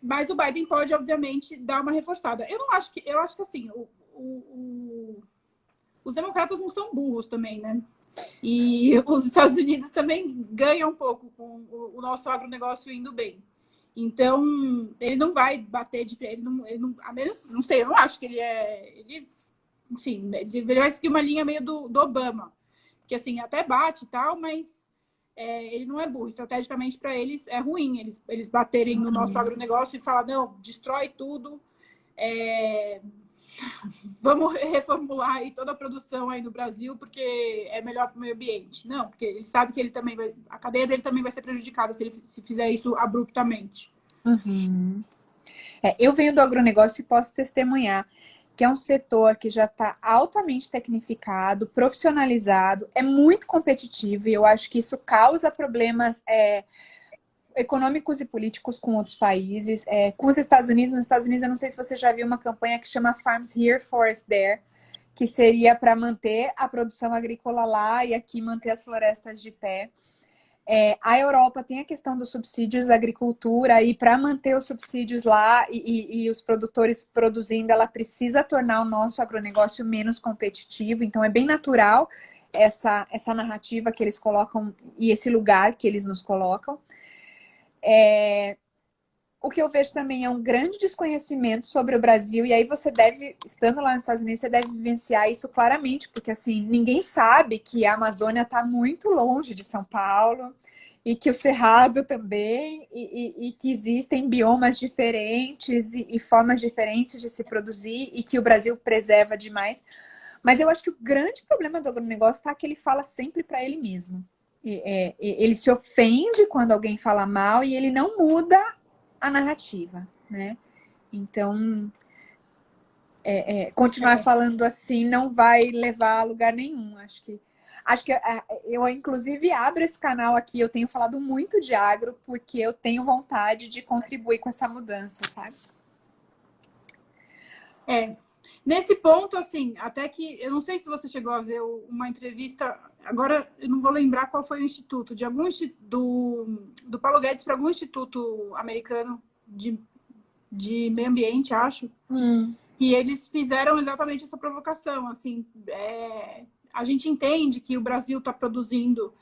mas o Biden pode, obviamente, dar uma reforçada. Eu acho que assim, os democratas não são burros também, né? E os Estados Unidos também ganham um pouco com o nosso agronegócio indo bem. Então, ele não vai bater de frente, a menos, não sei, eu não acho que enfim, ele vai seguir uma linha meio do Obama, que assim, até bate e tal, mas ele não é burro. Estrategicamente, para eles, é ruim eles baterem no nosso agronegócio e falar, não, destrói tudo, vamos reformular aí toda a produção aí no Brasil, porque é melhor para o meio ambiente. Não, porque ele sabe que ele também a cadeia dele também vai ser prejudicada se ele fizer isso abruptamente. Eu venho do agronegócio e posso testemunhar que é um setor que já está altamente tecnificado, profissionalizado, é muito competitivo e eu acho que isso causa problemas econômicos e políticos com outros países. Com os Estados Unidos, nos Estados Unidos, eu não sei se você já viu uma campanha que chama Farms Here, Forests There, que seria para manter a produção agrícola lá e aqui manter as florestas de pé. A Europa tem a questão dos subsídios à agricultura e para manter os subsídios lá e os produtores produzindo, ela precisa tornar o nosso agronegócio menos competitivo. Então, é bem natural essa narrativa que eles colocam e esse lugar que eles nos colocam. O que eu vejo também é um grande desconhecimento sobre o Brasil, e aí você deve, estando lá nos Estados Unidos, você deve vivenciar isso claramente, porque assim, ninguém sabe que a Amazônia está muito longe de São Paulo, e que o Cerrado também, e que existem biomas diferentes e formas diferentes de se produzir, e que o Brasil preserva demais. Mas eu acho que o grande problema do agronegócio está que ele fala sempre para ele mesmo. Ele se ofende quando alguém fala mal e ele não muda a narrativa, né? Então, continuar falando assim não vai levar a lugar nenhum. Acho que eu, inclusive, abro esse canal aqui, eu tenho falado muito de agro, porque eu tenho vontade de contribuir com essa mudança, sabe? Nesse ponto, assim, até que, eu não sei se você chegou a ver uma entrevista, agora eu não vou lembrar qual foi o instituto, do Paulo Guedes para algum instituto americano de meio ambiente, acho. E eles fizeram exatamente essa provocação, assim, a gente entende que o Brasil está produzindo,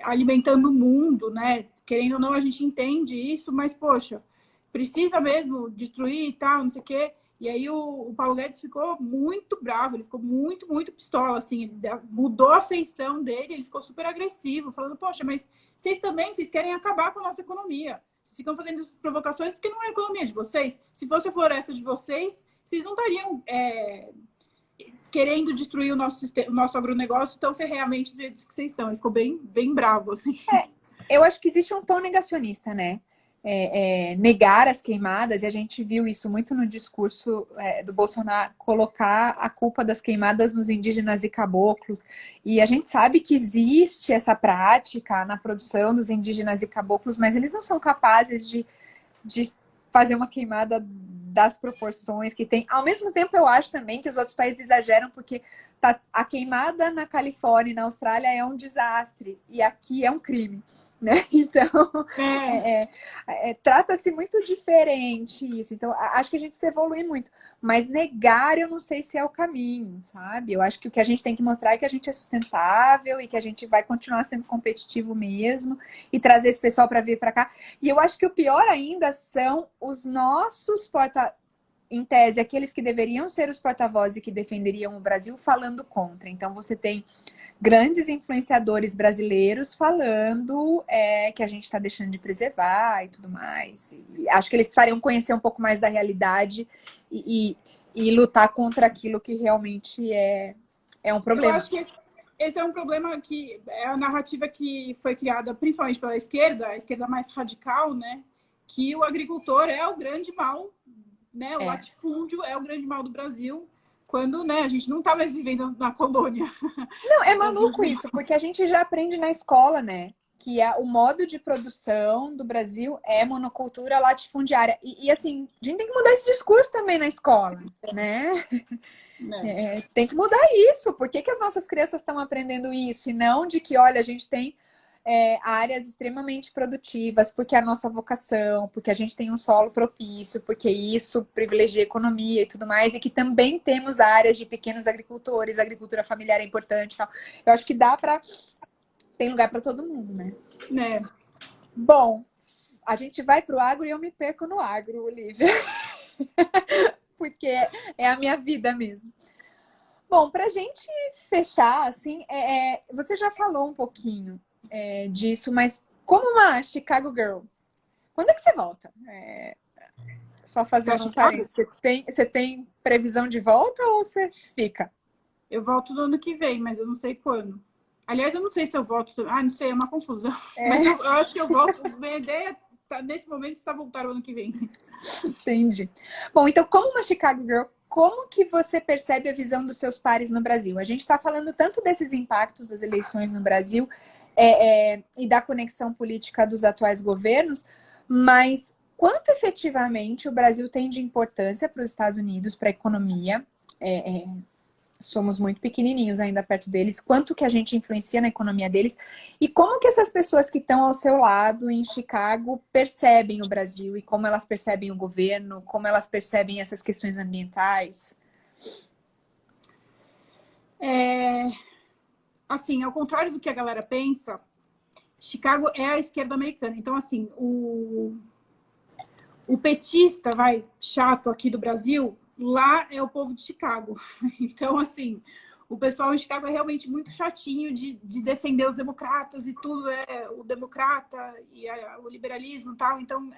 alimentando o mundo, né? Querendo ou não, a gente entende isso, mas, poxa, precisa mesmo destruir e tal, não sei o quê. E aí o Paulo Guedes ficou muito bravo, ele ficou muito, muito pistola, assim, mudou a feição dele, ele ficou super agressivo, falando, poxa, mas vocês querem acabar com a nossa economia. Vocês ficam fazendo essas provocações porque não é a economia de vocês. Se fosse a floresta de vocês, vocês não estariam querendo destruir o nosso agronegócio tão ferreamente do jeito que vocês estão. Ele ficou bem, bem bravo, assim. Eu acho que existe um tom negacionista, né? Negar as queimadas, e a gente viu isso muito no discurso do Bolsonaro, colocar a culpa das queimadas nos indígenas e caboclos. E a gente sabe que existe essa prática na produção dos indígenas e caboclos, mas eles não são capazes de fazer uma queimada das proporções que tem. Ao mesmo tempo, eu acho também que os outros países exageram, porque a queimada na Califórnia e na Austrália é um desastre, e aqui é um crime. Né? Então, trata-se muito diferente isso. Então, acho que a gente precisa evoluir muito. Mas negar, eu não sei se é o caminho, sabe? Eu acho que o que a gente tem que mostrar é que a gente é sustentável e que a gente vai continuar sendo competitivo mesmo e trazer esse pessoal para vir para cá. E eu acho que o pior ainda são os nossos em tese, aqueles que deveriam ser os porta-vozes e que defenderiam o Brasil falando contra. Então, você tem grandes influenciadores brasileiros falando que a gente está deixando de preservar e tudo mais. E acho que eles precisariam conhecer um pouco mais da realidade e lutar contra aquilo que realmente é um problema. Eu acho que esse é um problema que é a narrativa que foi criada principalmente pela esquerda, a esquerda mais radical, né? Que o agricultor é o grande mal, né? O latifúndio é o grande mal do Brasil, quando, né, a gente não está mais vivendo na colônia. Não, é maluco isso, porque a gente já aprende na escola, né? Que o modo de produção do Brasil é monocultura latifundiária. E assim, a gente tem que mudar esse discurso também na escola, né? Tem que mudar isso. Por que as nossas crianças estão aprendendo isso? E não de que, olha, a gente tem áreas extremamente produtivas, porque é a nossa vocação, porque a gente tem um solo propício, porque isso privilegia a economia e tudo mais, e que também temos áreas de pequenos agricultores, a agricultura familiar é importante e tal. Eu acho que tem lugar para todo mundo, né? Bom, a gente vai para o agro e eu me perco no agro, Olivia. Porque é a minha vida mesmo. Bom, para a gente fechar, assim, você já falou um pouquinho disso, mas como uma Chicago Girl, quando é que você volta? Só fazendo um parênteses, você tem previsão de volta ou você fica? Eu volto no ano que vem, mas eu não sei quando. Aliás, eu não sei se eu volto. Não sei, é uma confusão. Mas eu acho que eu volto. Minha ideia, nesse momento, está voltar o ano que vem. Entendi. Bom, então, como uma Chicago Girl, como que você percebe a visão dos seus pares no Brasil? A gente está falando tanto desses impactos das eleições no Brasil e da conexão política dos atuais governos, mas quanto efetivamente o Brasil tem de importância para os Estados Unidos, para a economia? Somos muito pequenininhos ainda perto deles, quanto que a gente influencia na economia deles e como que essas pessoas que estão ao seu lado em Chicago percebem o Brasil e como elas percebem o governo, como elas percebem essas questões ambientais? Assim, ao contrário do que a galera pensa, Chicago é a esquerda americana. Então, assim, o petista, chato aqui do Brasil, lá é o povo de Chicago. Então, assim, o pessoal em Chicago é realmente muito chatinho de defender os democratas e tudo o democrata e o liberalismo e tal. Então,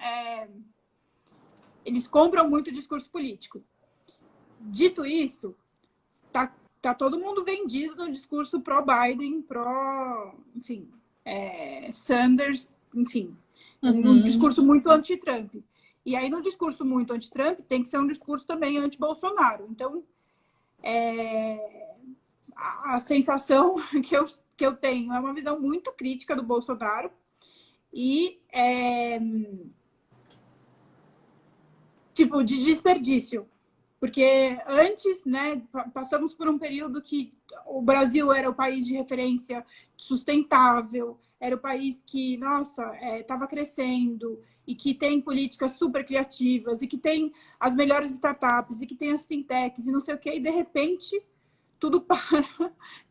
eles compram muito o discurso político. Dito isso, tá todo mundo vendido no discurso pró-Biden, enfim, Sanders, enfim, um discurso muito anti-Trump. E aí, no discurso muito anti-Trump, tem que ser um discurso também anti-Bolsonaro. Então, a sensação que eu tenho é uma visão muito crítica do Bolsonaro e, tipo, de desperdício. Porque antes, né, passamos por um período que o Brasil era o país de referência sustentável, era o país que, nossa, estava crescendo e que tem políticas super criativas e que tem as melhores startups e que tem as fintechs e não sei o quê, e de repente tudo para,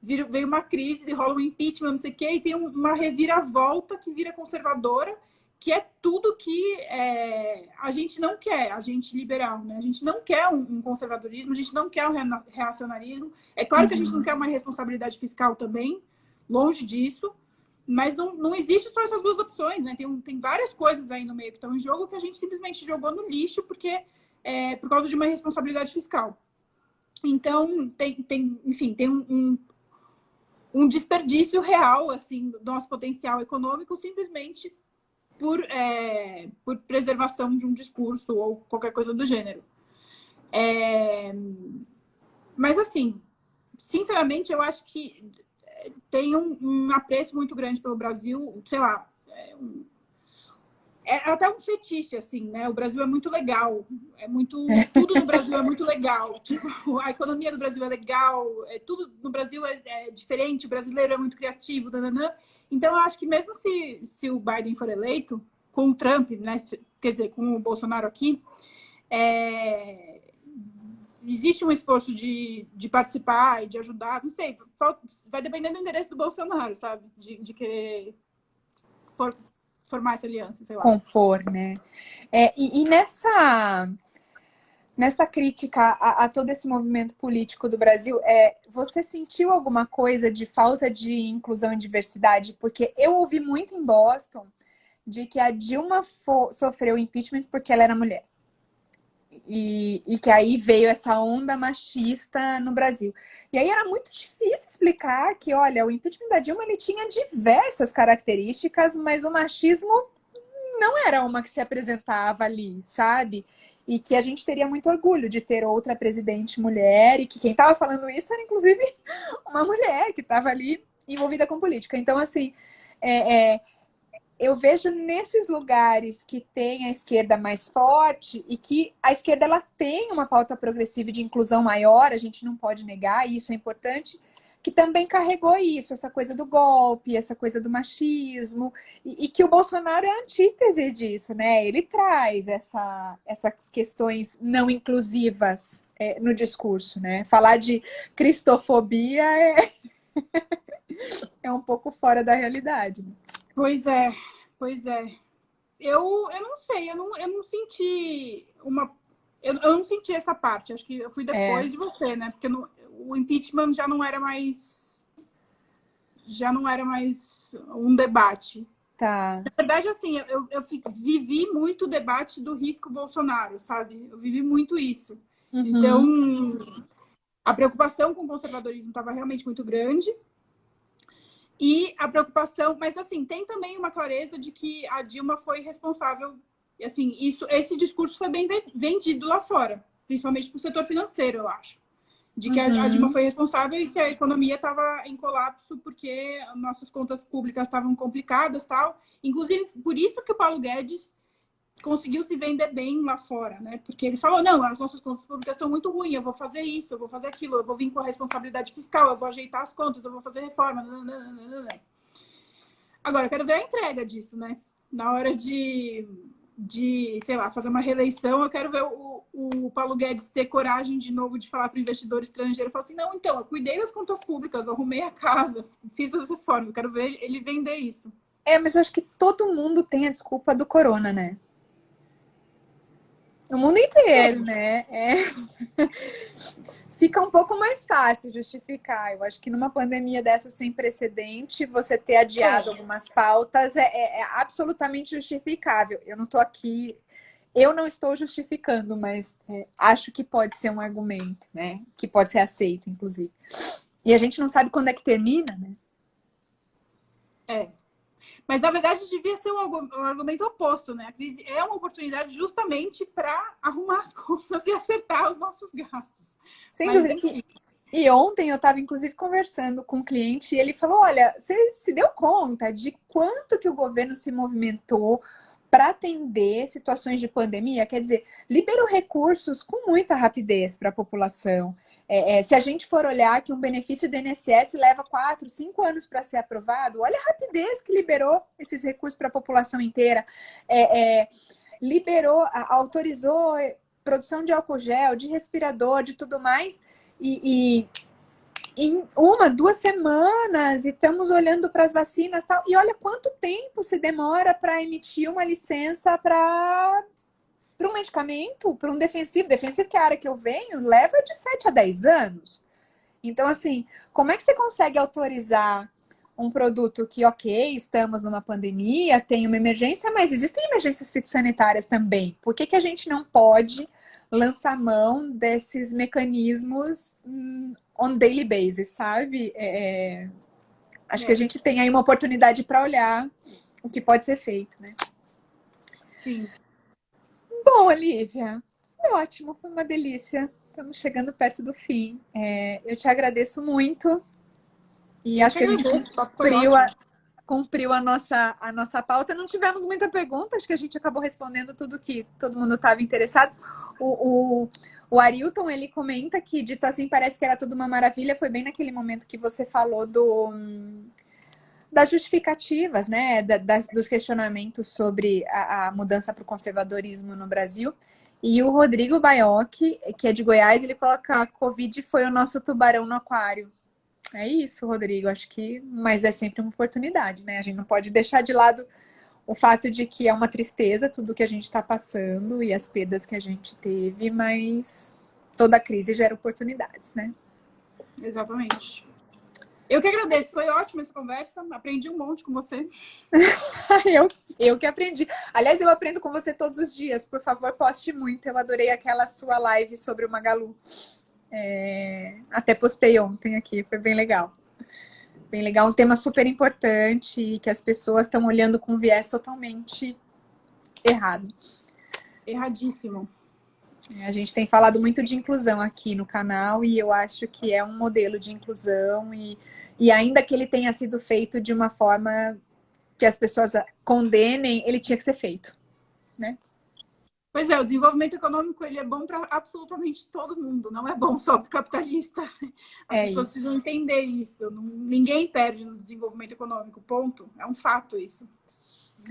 veio uma crise, rola um impeachment, não sei o quê, e tem uma reviravolta que vira conservadora, que é tudo que a gente não quer, a gente liberal, né? A gente não quer um conservadorismo, a gente não quer um reacionarismo. É claro que a gente não quer uma responsabilidade fiscal também, longe disso, mas não existe só essas duas opções, né? Tem várias coisas aí no meio que estão em jogo que a gente simplesmente jogou no lixo porque por causa de uma responsabilidade fiscal. Então, enfim, tem um desperdício real assim, do nosso potencial econômico simplesmente por preservação de um discurso ou qualquer coisa do gênero. Mas, assim, sinceramente, eu acho que tem um apreço muito grande pelo Brasil, sei lá, até um fetiche, assim, né? O Brasil é muito legal, tudo no Brasil é muito legal. Tipo, a economia do Brasil é legal, tudo no Brasil é diferente, o brasileiro é muito criativo, nananã. Então, eu acho que mesmo se o Biden for eleito, com o Trump, né? Quer dizer, com o Bolsonaro aqui, existe um esforço de participar e de ajudar, não sei, vai dependendo do interesse do Bolsonaro, sabe? De querer formar essa aliança, sei lá. Compor, né? E nessa crítica a todo esse movimento político do Brasil, você sentiu alguma coisa de falta de inclusão e diversidade? Porque eu ouvi muito em Boston de que a Dilma sofreu impeachment porque ela era mulher. E que aí veio essa onda machista no Brasil. E aí era muito difícil explicar que, olha, o impeachment da Dilma ele tinha diversas características, mas o machismo não era uma que se apresentava ali, sabe? E que a gente teria muito orgulho de ter outra presidente mulher, e que quem estava falando isso era, inclusive, uma mulher que estava ali envolvida com política. Então, assim, eu vejo nesses lugares que tem a esquerda mais forte e que a esquerda ela tem uma pauta progressiva de inclusão maior, a gente não pode negar, e isso é importante, que também carregou isso, essa coisa do golpe, essa coisa do machismo, e que o Bolsonaro é a antítese disso, né? Ele traz essas questões não inclusivas no discurso, né? Falar de cristofobia é um pouco fora da realidade. Pois é. Eu não sei, eu não senti eu não senti essa parte. Acho que eu fui depois de você, né? Porque o impeachment já não era mais um debate. Tá. Na verdade, assim, eu vivi muito o debate do risco Bolsonaro, sabe? Eu vivi muito isso. Uhum. Então, a preocupação com o conservadorismo estava realmente muito grande. E a preocupação, mas assim, tem também uma clareza de que a Dilma foi responsável, assim, esse discurso foi bem vendido lá fora, principalmente para o setor financeiro, eu acho. De que a Dilma foi responsável e que a economia estava em colapso porque nossas contas públicas estavam complicadas e tal. Inclusive, por isso que o Paulo Guedes conseguiu se vender bem lá fora, né? Porque ele falou, não, as nossas contas públicas estão muito ruins, eu vou fazer isso, eu vou fazer aquilo, eu vou vir com a responsabilidade fiscal, eu vou ajeitar as contas, eu vou fazer reforma. Nananana. Agora, eu quero ver a entrega disso, né? Na hora de sei lá, fazer uma reeleição, eu quero ver o Paulo Guedes ter coragem de novo de falar para o investidor estrangeiro, falar assim, não, então, eu cuidei das contas públicas, eu arrumei a casa, fiz as reformas, eu quero ver ele vender isso. Mas eu acho que todo mundo tem a desculpa do corona, né? O mundo inteiro, né? Fica um pouco mais fácil justificar. Eu acho que numa pandemia dessa sem precedente, você ter adiado algumas pautas é absolutamente justificável. Eu não estou aqui, eu não estou justificando, mas acho que pode ser um argumento, né? Que pode ser aceito, inclusive. E a gente não sabe quando é que termina, né? Mas, na verdade, devia ser um argumento oposto, né? A crise é uma oportunidade justamente para arrumar as contas e acertar os nossos gastos. Sem dúvida. E ontem eu estava, inclusive, conversando com um cliente e ele falou, olha, você se deu conta de quanto que o governo se movimentou para atender situações de pandemia, quer dizer, liberou recursos com muita rapidez para a população. Se a gente for olhar que um benefício do INSS leva 4, 5 anos para ser aprovado, olha a rapidez que liberou esses recursos para a população inteira. Liberou, autorizou produção de álcool gel, de respirador, de tudo mais, e em 1, 2 semanas, e estamos olhando para as vacinas e tal, e olha quanto tempo se demora para emitir uma licença para um medicamento, para um defensivo que é a área que eu venho, leva de 7 a 10 anos. Então, assim, como é que você consegue autorizar um produto que, ok, estamos numa pandemia, tem uma emergência, mas existem emergências fitossanitárias também. Por que a gente não pode lançar mão desses mecanismos on daily basis, sabe? Acho que a gente tem aí uma oportunidade para olhar o que pode ser feito, né? Sim. Bom, Olivia, foi ótimo, foi uma delícia. Estamos chegando perto do fim. Eu te agradeço muito. E acho que a gente cumpriu a nossa pauta. Não tivemos muita pergunta, acho que a gente acabou respondendo tudo que todo mundo estava interessado. O Arilton, ele comenta que, dito assim, parece que era tudo uma maravilha. Foi bem naquele momento que você falou das justificativas, né? Dos questionamentos sobre a mudança para o conservadorismo no Brasil. E o Rodrigo Baioc, que é de Goiás, ele coloca: a Covid foi o nosso tubarão no aquário. É isso, Rodrigo, acho que, mas é sempre uma oportunidade, né? A gente não pode deixar de lado o fato de que é uma tristeza tudo que a gente está passando e as perdas que a gente teve, mas toda crise gera oportunidades, né? Exatamente. Eu que agradeço, foi ótima essa conversa, aprendi um monte com você. eu que aprendi. Aliás, eu aprendo com você todos os dias, por favor, poste muito, eu adorei aquela sua live sobre o Magalu. Até postei ontem aqui, foi bem legal. Bem legal, um tema super importante e que as pessoas estão olhando com viés totalmente errado. Erradíssimo. A gente tem falado muito de inclusão aqui no canal e eu acho que é um modelo de inclusão e ainda que ele tenha sido feito de uma forma que as pessoas condenem, ele tinha que ser feito, né? Pois é, o desenvolvimento econômico ele é bom para absolutamente todo mundo, não é bom só para o capitalista. As pessoas precisam entender isso. Ninguém perde no desenvolvimento econômico, ponto. É um fato isso.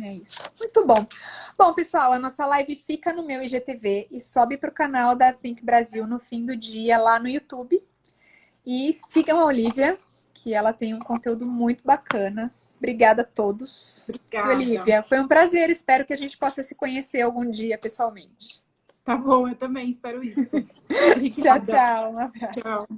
É isso. Muito bom. Bom, pessoal, a nossa live fica no meu IGTV e sobe para o canal da Think Brasil no fim do dia lá no YouTube. E sigam a Olivia, que ela tem um conteúdo muito bacana. Obrigada a todos. Obrigada. Olivia, foi um prazer. Espero que a gente possa se conhecer algum dia pessoalmente. Tá bom, eu também espero isso. Tchau, tchau. Um abraço. Tchau.